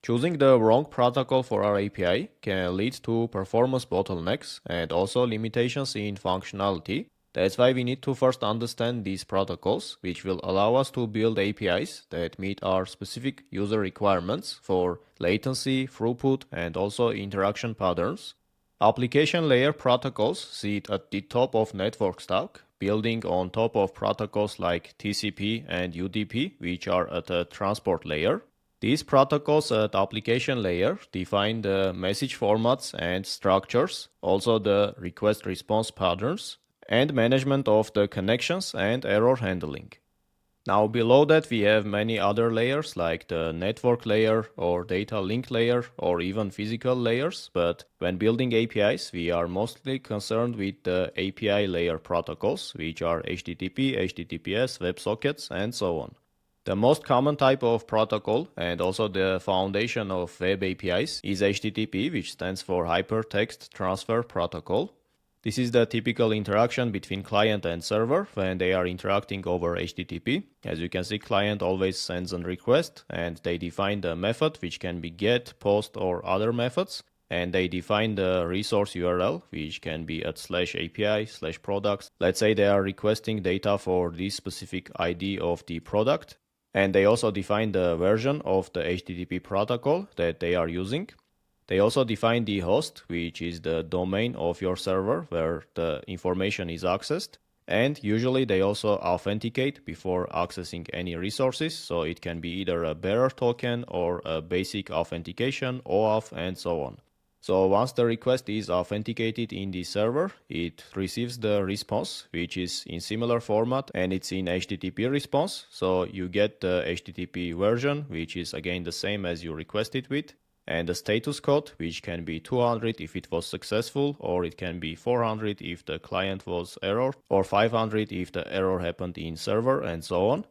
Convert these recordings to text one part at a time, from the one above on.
Choosing the wrong protocol for our API can lead to performance bottlenecks and also limitations in functionality. That's why we need to first understand these protocols, which will allow us to build APIs that meet our specific user requirements for latency, throughput, and also interaction patterns. Application layer protocols sit at the top of network stack, building on top of protocols like TCP and UDP, which are at the transport layer. These protocols at application layer define the message formats and structures, also the request response patterns, and management of the connections and error handling. Now below that we have many other layers like the network layer or data link layer or even physical layers, but when building APIs we are mostly concerned with the API layer protocols, which are HTTP, HTTPS, WebSockets, and so on. The most common type of protocol and also the foundation of web APIs is HTTP, which stands for Hypertext Transfer Protocol. This is the typical interaction between client and server when they are interacting over HTTP. As you can see, client always sends a request and they define the method, which can be GET, POST, or other methods. And they define the resource URL, which can be at /API/products. Let's say they are requesting data for this specific ID of the product. And they also define the version of the HTTP protocol that they are using. They also define the host, which is the domain of your server where the information is accessed. And usually they also authenticate before accessing any resources. So it can be either a bearer token or a basic authentication, OAuth, and so on. So once the request is authenticated in the server, it receives the response, which is in similar format and it's in HTTP response. So you get the HTTP version, which is again the same as you requested with. And the status code, which can be 200 if it was successful, or it can be 400 if the client was error, or 500 if the error happened in server, and so on.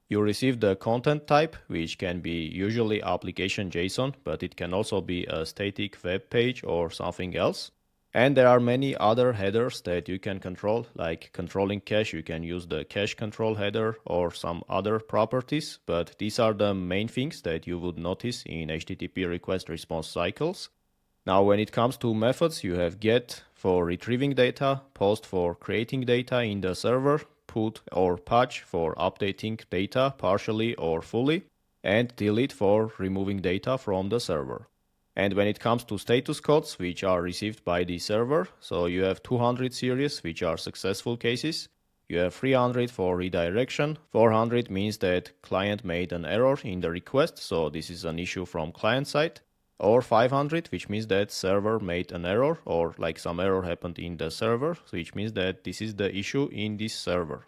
You receive the content type, which can be usually application JSON, but it can also be a static web page or something else. And there are many other headers that you can control, like controlling cache. You can use the cache control header or some other properties, but these are the main things that you would notice in HTTP request response cycles. Now, when it comes to methods, you have GET for retrieving data, POST for creating data in the server, PUT or patch for updating data partially or fully, and delete for removing data from the server. And when it comes to status codes, which are received by the server, so you have 200 series, which are successful cases. You have 300 for redirection. 400 means that client made an error in the request, so this is an issue from client side. Or 500, which means that server made an error, or like some error happened in the server, which means that this is the issue in this server.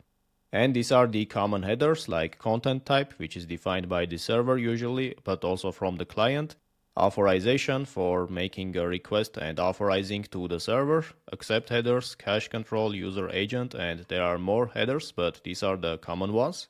And these are the common headers like content type, which is defined by the server usually, but also from the client. Authorization for making a request and authorizing to the server, accept headers, cache control, user agent, and there are more headers, but these are the common ones.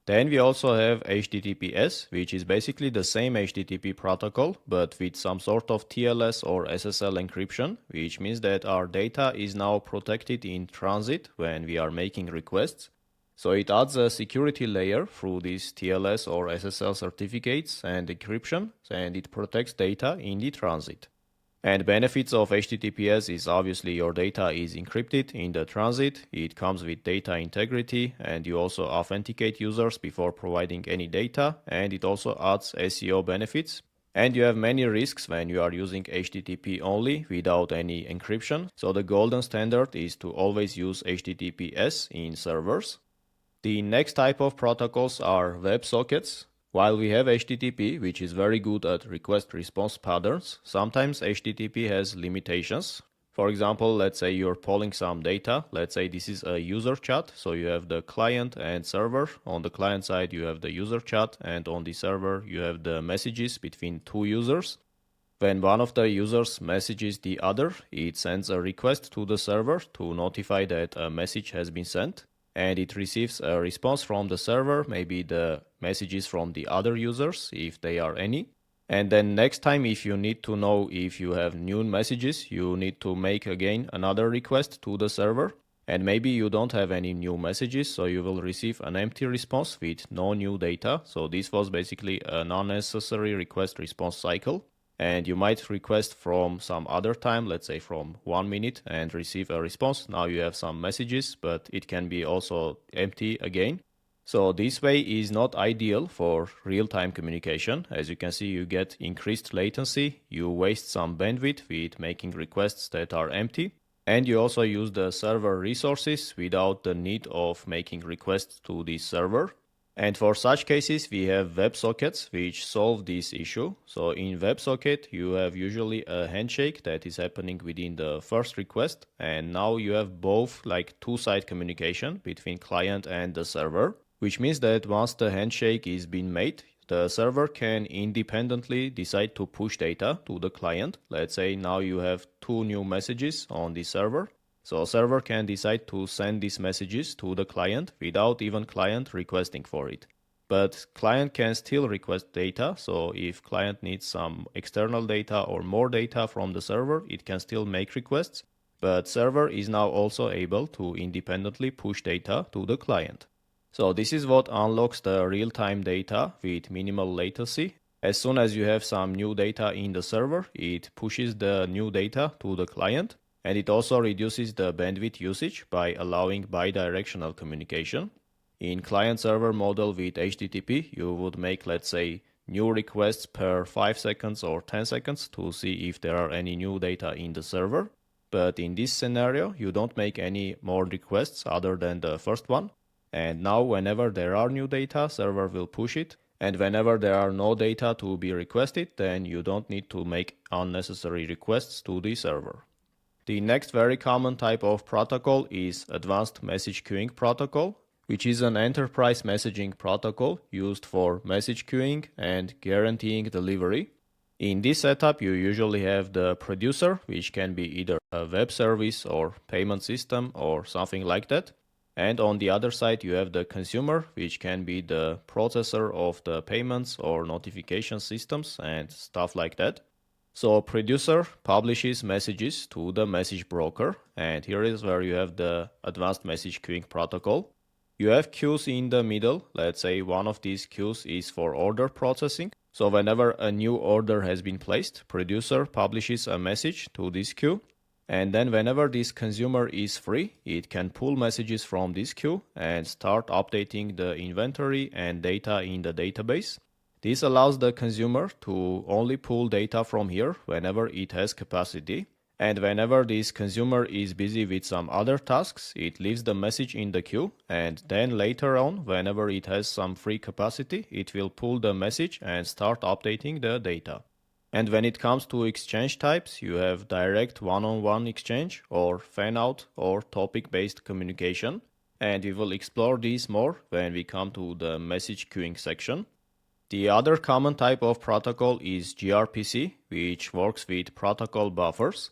Then we also have HTTPS, which is basically the same HTTP protocol, but with some sort of TLS or SSL encryption, which means that our data is now protected in transit when we are making requests. So it adds a security layer through these TLS or SSL certificates and encryption, and it protects data in the transit. And benefits of HTTPS is obviously your data is encrypted in the transit, it comes with data integrity, and you also authenticate users before providing any data, and it also adds SEO benefits. And you have many risks when you are using HTTP only without any encryption. So the golden standard is to always use HTTPS in servers. The next type of protocols are WebSockets. While we have HTTP, which is very good at request response patterns, sometimes HTTP has limitations. For example, let's say you're polling some data. Let's say this is a user chat. So you have the client and server. On the client side, you have the user chat, and on the server, you have the messages between two users. When one of the users messages the other, it sends a request to the server to notify that a message has been sent. And it receives a response from the server, maybe the messages from the other users, if they are any. And then next time, if you need to know if you have new messages, you need to make again another request to the server. And maybe you don't have any new messages, so you will receive an empty response with no new data. So this was basically an unnecessary request response cycle. And you might request from some other time, let's say from 1 minute, and receive a response. Now you have some messages, but it can be also empty again. So this way is not ideal for real-time communication. As you can see, you get increased latency, you waste some bandwidth with making requests that are empty, and you also use the server resources without the need of making requests to this server. And for such cases, we have WebSockets which solve this issue. So in WebSocket, you have usually a handshake that is happening within the first request. And now you have both like two-side communication between client and the server, which means that once the handshake is being made, the server can independently decide to push data to the client. Let's say now you have 2 new messages on the server. So server can decide to send these messages to the client without even client requesting for it. But client can still request data. So if client needs some external data or more data from the server, it can still make requests. But server is now also able to independently push data to the client. So this is what unlocks the real-time data with minimal latency. As soon as you have some new data in the server, it pushes the new data to the client. And it also reduces the bandwidth usage by allowing bidirectional communication. In client-server model with HTTP, you would make, let's say, new requests per 5 seconds or 10 seconds to see if there are any new data in the server. But in this scenario, you don't make any more requests other than the first one. And now whenever there are new data, server will push it. And whenever there are no data to be requested, then you don't need to make unnecessary requests to the server. The next very common type of protocol is Advanced Message Queuing Protocol, which is an enterprise messaging protocol used for message queuing and guaranteeing delivery. In this setup, you usually have the producer, which can be either a web service or payment system or something like that. And on the other side, you have the consumer, which can be the processor of the payments or notification systems and stuff like that. So producer publishes messages to the message broker, and here is where you have the advanced message queuing protocol. You have queues in the middle. Let's say one of these queues is for order processing. So whenever a new order has been placed, producer publishes a message to this queue. And then whenever this consumer is free, it can pull messages from this queue and start updating the inventory and data in the database. This allows the consumer to only pull data from here whenever it has capacity. And whenever this consumer is busy with some other tasks, it leaves the message in the queue. And then later on, whenever it has some free capacity, it will pull the message and start updating the data. And when it comes to exchange types, you have direct one-on-one exchange or fan-out or topic-based communication. And we will explore these more when we come to the message queuing section. The other common type of protocol is gRPC, which works with protocol buffers.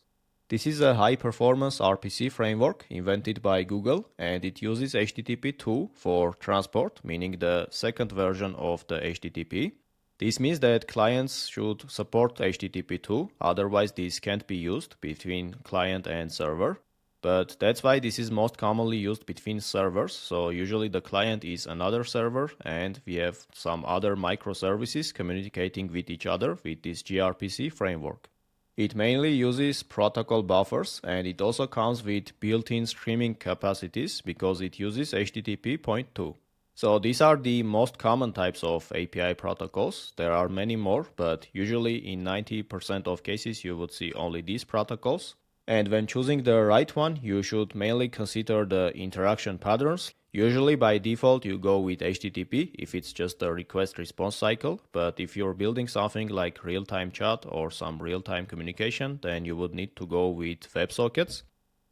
This is a high-performance RPC framework invented by Google, and it uses HTTP2 for transport, meaning the second version of the HTTP. This means that clients should support HTTP2, otherwise this can't be used between client and server. But that's why this is most commonly used between servers. So usually the client is another server and we have some other microservices communicating with each other with this gRPC framework. It mainly uses protocol buffers and it also comes with built-in streaming capacities because it uses HTTP.2. So these are the most common types of API protocols. There are many more, but usually in 90% of cases you would see only these protocols. And when choosing the right one, you should mainly consider the interaction patterns. Usually by default you go with HTTP if it's just a request response cycle, but if you're building something like real-time chat or some real-time communication, then you would need to go with WebSockets.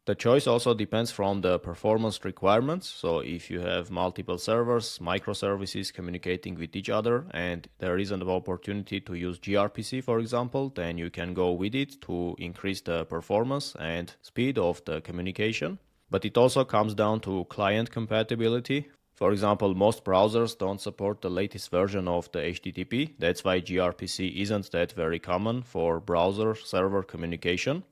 The choice also depends from the performance requirements. So if you have multiple servers, microservices communicating with each other, and there is an opportunity to use gRPC, for example, then you can go with it to increase the performance and speed of the communication. But it also comes down to client compatibility. For example, most browsers don't support the latest version of the HTTP. That's why gRPC isn't that very common for browser-server communication.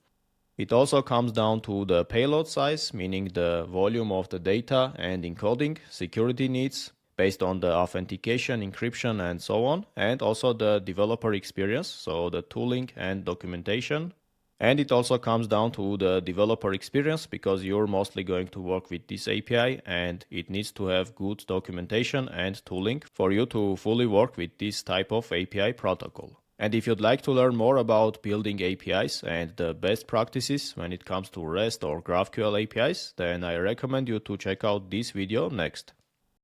It also comes down to the payload size, meaning the volume of the data and encoding, security needs based on the authentication, encryption, and so on, and also the developer experience, so the tooling and documentation. And it also comes down to the developer experience because you're mostly going to work with this API and it needs to have good documentation and tooling for you to fully work with this type of API protocol. And if you'd like to learn more about building APIs and the best practices when it comes to REST or GraphQL APIs, then I recommend you to check out this video next.